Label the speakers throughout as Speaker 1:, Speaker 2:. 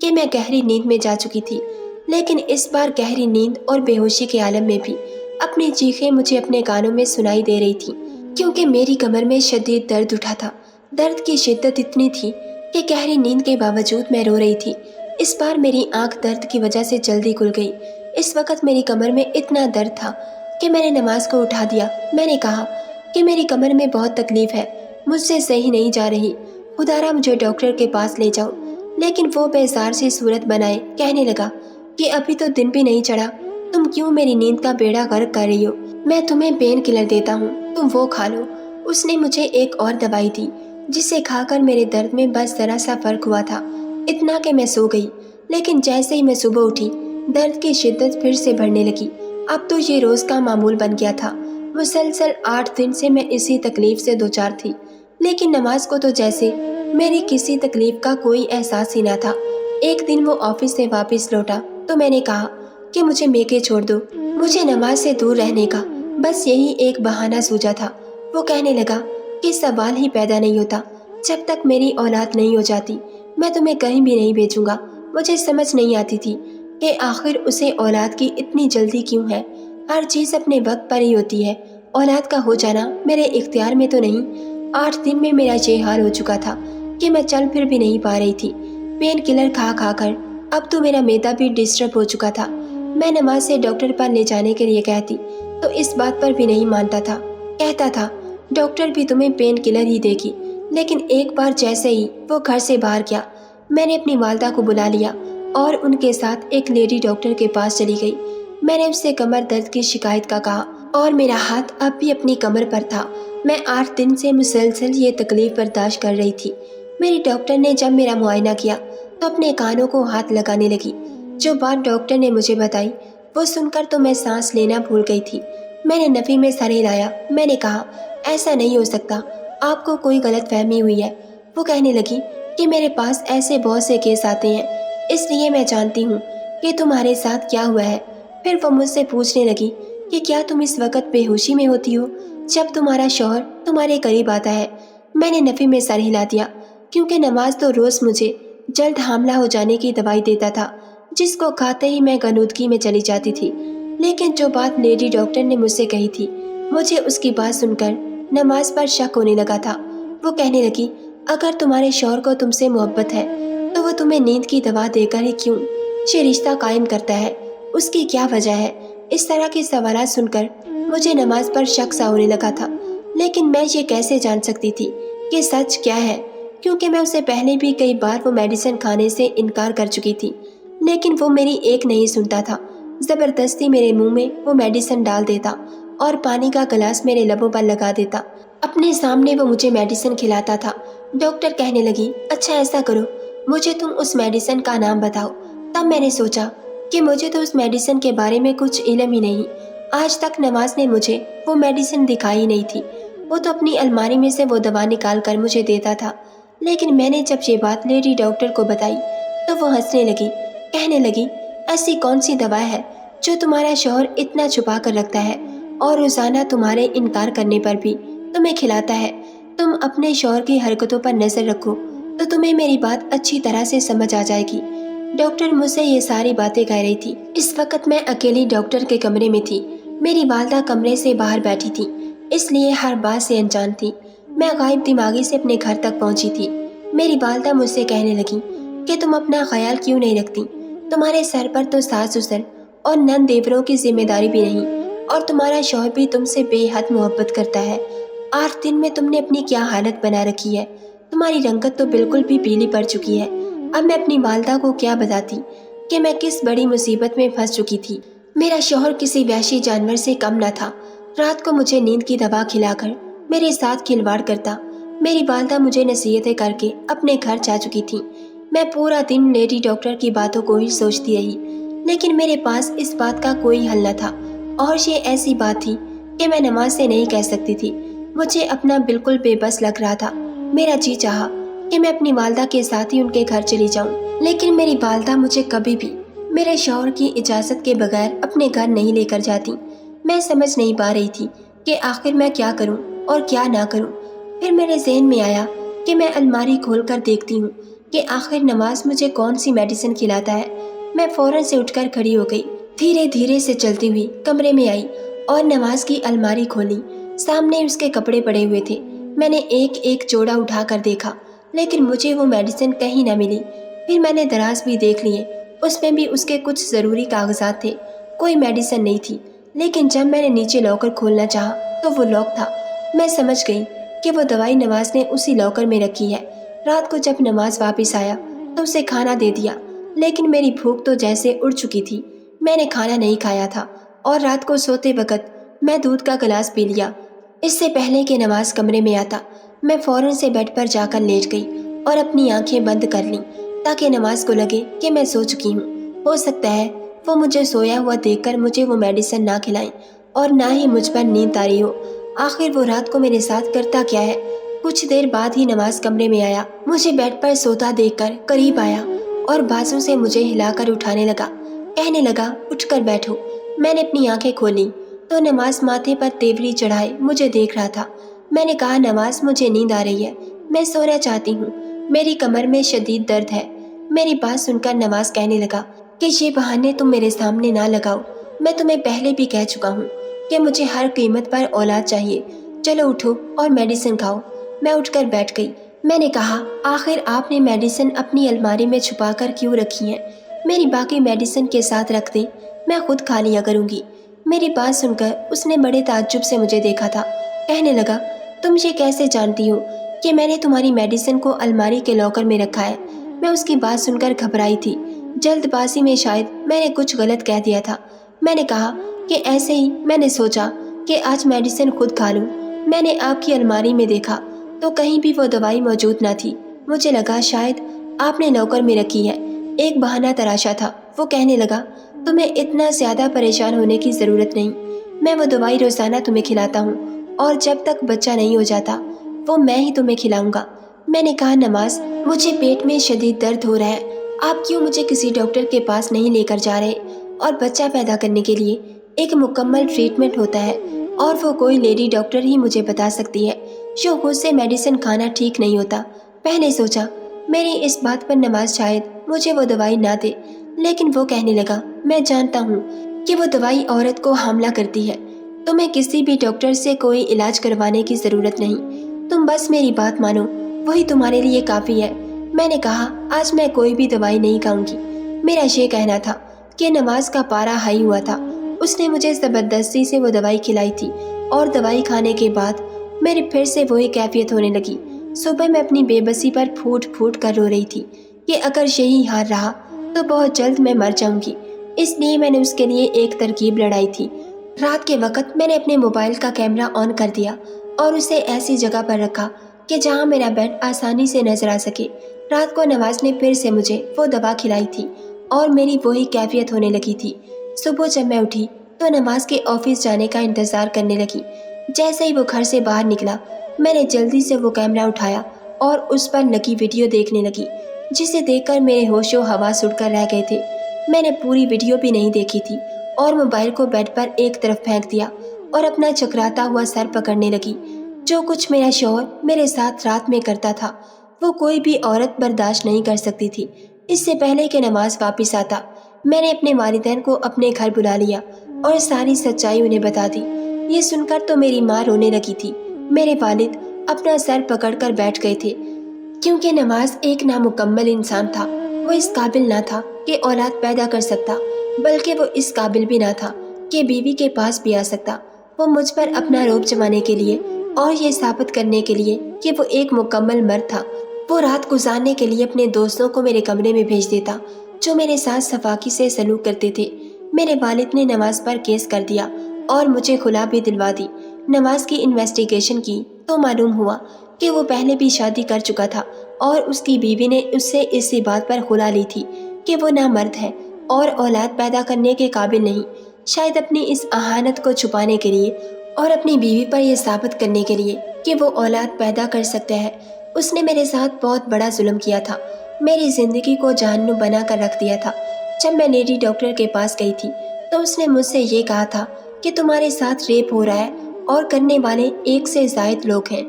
Speaker 1: کہ میں گہری نیند میں جا چکی تھی، لیکن اس بار گہری نیند اور بے ہوشی کے عالم میں بھی اپنی چیخیں مجھے اپنے کانوں میں سنائی دے رہی تھی، کیونکہ میری کمر میں شدید درد اٹھا تھا۔ درد کی شدت اتنی تھی کہ گہری نیند کے باوجود میں رو رہی تھی۔ اس بار میری آنکھ درد کی وجہ سے جلدی کھل گئی۔ اس وقت میری کمر میں اتنا درد تھا کہ میں نے نماز کو اٹھا دیا۔ میں نے کہا کہ میری کمر میں بہت تکلیف ہے، مجھ سے صحیح نہیں جا رہی، خدا را مجھے ڈاکٹر کے پاس لے جاؤ۔ لیکن وہ بیزار سی صورت بنائے کہنے لگا کہ ابھی تو دن بھی نہیں چڑھا، تم کیوں میری نیند کا بیڑا غرق کر رہی ہو؟ میں تمہیں پین کلر دیتا ہوں، تم وہ کھا لو۔ اس نے مجھے ایک اور دوائی دی جسے کھا کر میرے درد میں بس ذرا سا فرق ہوا تھا، اتنا کہ میں سو گئی۔ لیکن جیسے ہی میں صبح اٹھی، درد کی شدت پھر سے بڑھنے لگی۔ اب تو یہ روز کا معمول بن گیا تھا۔ مسلسل 8 دن سے میں اسی تکلیف سے دوچار تھی، لیکن نماز کو تو جیسے میری کسی تکلیف کا کوئی احساس ہی نہ تھا۔ ایک دن وہ آفس سے واپس لوٹا تو میں نے کہا کہ مجھے میکے چھوڑ دو، مجھے نماز سے دور رہنے کا بس یہی ایک بہانہ سوجا تھا۔ وہ کہنے لگا کہ سوال ہی پیدا نہیں ہوتا، جب تک میری اولاد نہیں ہو جاتی میں تمہیں کہیں بھی نہیں بھیجوں گا۔ مجھے سمجھ نہیں آتی تھی کہ آخر اسے اولاد کی اتنی جلدی کیوں ہے۔ ہر چیز اپنے وقت پر ہی ہوتی ہے، اولاد کا ہو جانا میرے اختیار میں تو نہیں۔ 8 دن میں میرا یہ حال ہو چکا تھا کہ میں چل پھر بھی نہیں پا رہی تھی، پین کلر کھا کھا کر۔ اب تو میرا معدہ بھی ڈسٹرب ہو چکا تھا۔ میں نماز سے ڈاکٹر پر لے جانے کے لیے کہتی تو اس بات پر بھی نہیں مانتا تھا، کہتا تھا ڈاکٹر بھی تمہیں پین کلر ہی دے گی۔ لیکن ایک بار جیسے ہی وہ گھر سے باہر گیا، میں نے اپنی والدہ کو بلا لیا اور ان کے ساتھ ایک لیڈی ڈاکٹر کے پاس چلی گئی۔ میں نے اس سے کمر درد کی شکایت کا کہا اور میرا ہاتھ اب بھی اپنی کمر پر تھا۔ میں 8 دن سے مسلسل یہ تکلیف برداشت کر رہی تھی۔ میری ڈاکٹر نے جب میرا معائنہ کیا تو اپنے کانوں کو ہاتھ لگانے لگی۔ جو بات ڈاکٹر نے مجھے بتائی وہ سن کر تو میں سانس لینا بھول گئی تھی۔ میں نے نفی میں سر ہلایا۔ میں نے کہا ایسا نہیں ہو سکتا، آپ کو کوئی غلط فہمی ہوئی ہے۔ وہ کہنے لگی کہ میرے پاس ایسے بہت سے کیس آتے ہیں، اس لیے میں جانتی ہوں کہ تمہارے ساتھ کیا ہوا ہے۔ پھر وہ مجھ سے پوچھنے لگی کہ کیا تم اس وقت بے ہوشی میں ہوتی ہو جب تمہارا شوہر تمہارے قریب آتا ہے؟ میں نے نفی میں سر ہلا دیا، کیونکہ نماز تو روز مجھے جلد حاملہ ہو جانے کی دوائی دیتا تھا، جس کو کھاتے ہی میں غنودگی میں چلی جاتی تھی۔ لیکن جو بات لیڈی ڈاکٹر نے مجھ سے کہی تھی، مجھے اس کی بات سن کر نماز پر شک ہونے لگا تھا۔ وہ کہنے لگی اگر تمہارے شوہر کو تم سے محبت ہے تو وہ تمہیں نیند کی دوا دے کر ہی کیوں یہ رشتہ قائم کرتا ہے، اس کی کیا وجہ ہے؟ اس طرح کے سوالات سن کر مجھے نماز پر شک سا ہونے لگا تھا۔ لیکن میں یہ کیسے جان سکتی تھی کہ سچ کیا ہے، کیونکہ میں اسے پہلے بھی کئی بار وہ میڈیسن کھانے سے انکار کر چکی تھی، لیکن وہ میری ایک نہیں سنتا تھا۔ زبردستی میرے منہ میں وہ میڈیسن ڈال دیتا اور پانی کا گلاس میرے لبوں پر لگا دیتا۔ اپنے سامنے وہ مجھے میڈیسن کھلاتا تھا۔ ڈاکٹر کہنے لگی اچھا ایسا کرو، مجھے تم اس میڈیسن کا نام بتاؤ۔ تب میں نے سوچا کہ مجھے تو اس میڈیسن کے بارے میں کچھ علم ہی نہیں۔ آج تک نواز نے مجھے وہ میڈیسن دکھائی نہیں تھی، وہ تو اپنی الماری میں سے وہ دوا نکال کر مجھے دیتا تھا۔ لیکن میں نے جب یہ بات لیڈی ڈاکٹر کو بتائی تو وہ ہنسنے لگی، کہنے لگی ایسی کون سی دوا ہے جو تمہارا شوہر اتنا چھپا کر رکھتا ہے اور روزانہ تمہارے انکار کرنے پر بھی تمہیں کھلاتا ہے؟ تم اپنے شوہر کی حرکتوں پر نظر رکھو تو تمہیں میری بات اچھی طرح سے سمجھ آ جائے گی۔ ڈاکٹر مجھ سے یہ ساری باتیں کہہ رہی تھی۔ اس وقت میں اکیلی ڈاکٹر کے کمرے میں تھی۔ میری والدہ کمرے سے باہر بیٹھی تھی، اس لیے ہر بات سے انجان تھی۔ میں غائب دماغی سے اپنے گھر تک پہنچی تھی۔ میری والدہ مجھ سے کہنے لگی کہ تم اپنا خیال کیوں نہیں رکھتی؟ تمہارے سر پر تو ساس سسر اور نند دیوروں کی ذمہ داری بھی نہیں، اور تمہارا شوہر بھی تم سے بے حد محبت کرتا ہے۔ 8 دن میں تم نے اپنی کیا حالت بنا رکھی ہے، تمہاری رنگت تو بالکل بھی پیلی پڑ چکی ہے۔ اب میں اپنی والدہ کو کیا بتاتی کہ میں کس بڑی مصیبت میں پھنس چکی تھی۔ میرا شوہر کسی وحشی جانور سے کم نہ تھا، رات کو مجھے نیند کی دوا کھلا کر میرے ساتھ کھلواڑ کرتا۔ میری والدہ مجھے نصیحتیں کر کے اپنے گھر جا چکی تھی۔ میں پورا دن لیڈی ڈاکٹر کی باتوں کو ہی سوچتی رہی، لیکن میرے پاس اس بات کا کوئی حل نہ تھا، اور یہ ایسی بات تھی کہ میں نماز سے نہیں کہہ سکتی تھی۔ مجھے اپنا بالکل بے بس لگ رہا تھا۔ میرا جی چاہا کہ میں اپنی والدہ کے ساتھ ہی ان کے گھر چلی جاؤں، لیکن میری والدہ مجھے کبھی بھی میرے شوہر کی اجازت کے بغیر اپنے گھر نہیں لے کر جاتی۔ میں سمجھ نہیں پا رہی تھی کہ آخر میں کیا کروں اور کیا نہ کروں۔ پھر میرے ذہن میں آیا کہ میں الماری کھول کر دیکھتی ہوں کہ آخر نواز مجھے کون سی میڈیسن کھلاتا ہے۔ میں فوراً سے اٹھ کر کھڑی ہو گئی، دھیرے دھیرے سے چلتی ہوئی کمرے میں آئی اور نواز کی الماری کھولی۔ سامنے اس کے کپڑے پڑے ہوئے تھے۔ میں نے ایک ایک جوڑا اٹھا کر دیکھا، لیکن مجھے وہ میڈیسن کہیں نہ ملی۔ پھر میں نے دراز بھی دیکھ لیے، اس میں بھی اس کے کچھ ضروری کاغذات تھے، کوئی میڈیسن نہیں تھی۔ لیکن جب میں نے نیچے لاکر کھولنا چاہا تو وہ لاک تھا۔ میں سمجھ گئی کہ وہ دوائی نواز نے اسی لاکر میں رکھی ہے۔ رات کو جب نواز واپس آیا تو اسے کھانا دے دیا، لیکن میری بھوک تو جیسے اڑ چکی تھی۔ میں نے کھانا نہیں کھایا تھا اور رات کو سوتے وقت میں دودھ کا گلاس پی لیا۔ اس سے پہلے کہ نواز کمرے میں آتا، میں فوراً سے بیڈ پر جا کر لیٹ گئی اور اپنی آنکھیں بند کر لیں تاکہ نواز کو لگے کہ میں سو چکی ہوں۔ ہو سکتا ہے وہ مجھے سویا ہوا دیکھ کر مجھے وہ میڈیسن نہ کھلائیں اور نہ ہی مجھ پر نیند طاری ہو۔ آخر وہ رات کو میرے ساتھ کرتا کیا ہے؟ کچھ دیر بعد ہی نواز کمرے میں آیا، مجھے بیڈ پر سوتا دیکھ کر قریب آیا اور بازو سے مجھے ہلا کر اٹھانے لگا، کہنے لگا اٹھ کر بیٹھو۔ میں نے اپنی آنکھیں کھولی تو نواز ماتھے پر تیوری چڑھائے مجھے دیکھ رہا تھا۔ میں نے کہا نواز مجھے نیند آ رہی ہے، میں سونا چاہتی ہوں، میری کمر میں شدید درد ہے۔ میری بات سن کر نواز کہنے لگا کہ یہ بہانے تم میرے سامنے نہ لگاؤ، میں تمہیں پہلے بھی کہہ چکا ہوں کہ مجھے ہر قیمت پر اولاد چاہیے، چلو اٹھو اور میڈیسن کھاؤ۔ میں اٹھ کر بیٹھ گئی۔ میں نے کہا آخر آپ نے میڈیسن اپنی الماری میں چھپا کر کیوں رکھی ہیں؟ میری باقی میڈیسن کے ساتھ رکھ دیں، میں خود کھا لیا کروں گی۔ میری بات سن کر اس نے بڑے تعجب سے مجھے دیکھا تھا، کہنے لگا تم یہ کیسے جانتی ہو کہ میں نے تمہاری میڈیسن کو الماری کے لاکر میں رکھا ہے؟ میں اس کی بات سن کر گھبرائی تھی، جلد بازی میں شاید میں نے کچھ غلط کہہ دیا تھا۔ میں نے کہا کہ ایسے ہی میں نے سوچا کہ آج میڈیسن خود کھا لوں۔ میں نے آپ کی الماری میں دیکھا تو کہیں بھی وہ دوائی موجود نہ تھی، مجھے لگا شاید آپ نے لاکر میں رکھی ہے۔ ایک بہانہ تراشا تھا۔ وہ کہنے لگا تمہیں اتنا زیادہ پریشان ہونے کی ضرورت نہیں، میں وہ دوائی روزانہ تمہیں کھلاتا ہوں اور جب تک بچہ نہیں ہو جاتا وہ میں ہی تمہیں کھلاؤں گا۔ میں نے کہا نواز مجھے پیٹ میں شدید درد ہو رہا ہے، آپ کیوں مجھے کسی ڈاکٹر کے پاس نہیں لے کر جا رہے؟ اور بچہ پیدا کرنے کے لیے ایک مکمل ٹریٹمنٹ ہوتا ہے اور وہ کوئی لیڈی ڈاکٹر ہی مجھے بتا سکتی ہے، جو خود سے میڈیسن کھانا ٹھیک نہیں ہوتا۔ پہلے سوچا میری اس بات پر نواز شاید مجھے وہ دوائی نہ دے، لیکن وہ کہنے لگا میں جانتا ہوں کہ وہ دوائی عورت کو حاملہ کرتی ہے، تمہیں کسی بھی ڈاکٹر سے کوئی علاج کروانے کی ضرورت نہیں، تم بس میری بات مانو، وہی تمہارے لیے کافی ہے۔ میں نے کہا آج میں کوئی بھی دوائی نہیں کھاؤں گی۔ میرا یہ کہنا تھا کہ نواز کا پارا ہائی ہوا تھا، اس نے مجھے زبردستی سے وہ دوائی کھلائی تھی اور دوائی کھانے کے بعد میرے پھر سے وہی کیفیت ہونے لگی۔ صبح میں اپنی بے بسی پر پھوٹ پھوٹ کر رو رہی تھی کہ اگر یہی حال رہا تو بہت جلد میں مر جاؤں گی۔ اس لیے میں نے اس کے لیے ایک ترکیب لڑائی تھی۔ رات کے وقت میں نے اپنے موبائل کا کیمرہ آن کر دیا اور اسے ایسی جگہ پر رکھا کہ جہاں میرا بیڈ آسانی سے نظر آ سکے۔ رات کو نواز نے پھر سے مجھے وہ دوا کھلائی تھی اور میری وہی کیفیت ہونے لگی تھی۔ صبح جب میں اٹھی تو نواز کے آفس جانے کا انتظار کرنے لگی۔ جیسے ہی وہ گھر سے باہر نکلا میں نے جلدی سے وہ کیمرہ اٹھایا اور اس پر لگی ویڈیو دیکھنے لگی، جسے دیکھ کر میرے ہوش و حواس اڑ کر رہ گئے تھے۔ میں نے پوری ویڈیو بھی نہیں دیکھی تھی اور موبائل کو بیڈ پر ایک طرف پھینک دیا اور اپنا چکراتا ہوا سر پکڑنے لگی۔ جو کچھ میرا شوہر میرے ساتھ رات میں کرتا تھا وہ کوئی بھی عورت برداشت نہیں کر سکتی تھی۔ اس سے پہلے کہ نواز واپس آتا میں نے اپنے والدین کو اپنے گھر بلا لیا اور ساری سچائی انہیں بتا دی۔ یہ سن کر تو میری ماں رونے لگی تھی۔ میرے والد اپنا سر پکڑ کر بیٹھ گئے تھے، کیونکہ نواز ایک نامکمل انسان تھا۔ وہ اس قابل نہ تھا کہ اولاد پیدا کر سکتا، بلکہ وہ اس قابل بھی نہ تھا کہ بیوی کے پاس بھی آ سکتا۔ وہ مجھ پر اپنا روب جمانے کے لیے اور یہ ثابت کرنے کے لیے کہ وہ ایک مکمل مرد تھا، وہ رات گزارنے کے لیے اپنے دوستوں کو میرے کمرے میں بھیج دیتا جو میرے ساتھ سفاکی سے سلوک کرتے تھے۔ میرے والد نے نواز پر کیس کر دیا اور مجھے خلا بھی دلوا دی۔ نواز کی انویسٹیگیشن کی تو معلوم ہوا کہ وہ پہلے بھی شادی کر چکا تھا اور اس کی بیوی نے اس سے اسی بات پر خلا لی تھی کہ وہ نامرد ہے اور اولاد پیدا کرنے کے قابل نہیں۔ شاید اپنی اس اہانت کو چھپانے کے لیے اور اپنی بیوی پر یہ ثابت کرنے کے لیے کہ وہ اولاد پیدا کر سکتا ہے، اس نے میرے ساتھ بہت بڑا ظلم کیا تھا، میری زندگی کو جہنم بنا کر رکھ دیا تھا۔ جب میں لیڈی ڈاکٹر کے پاس گئی تھی تو اس نے مجھ سے یہ کہا تھا کہ تمہارے ساتھ ریپ ہو رہا ہے اور کرنے والے 1 سے زائد لوگ ہیں۔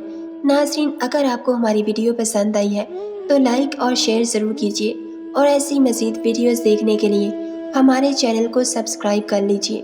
Speaker 1: ناظرین، اگر آپ کو ہماری ویڈیو پسند آئی ہے تو لائک اور شیئر ضرور کیجیے اور ایسی مزید ویڈیوز دیکھنے کے لیے ہمارے چینل کو سبسکرائب کر لیجیے۔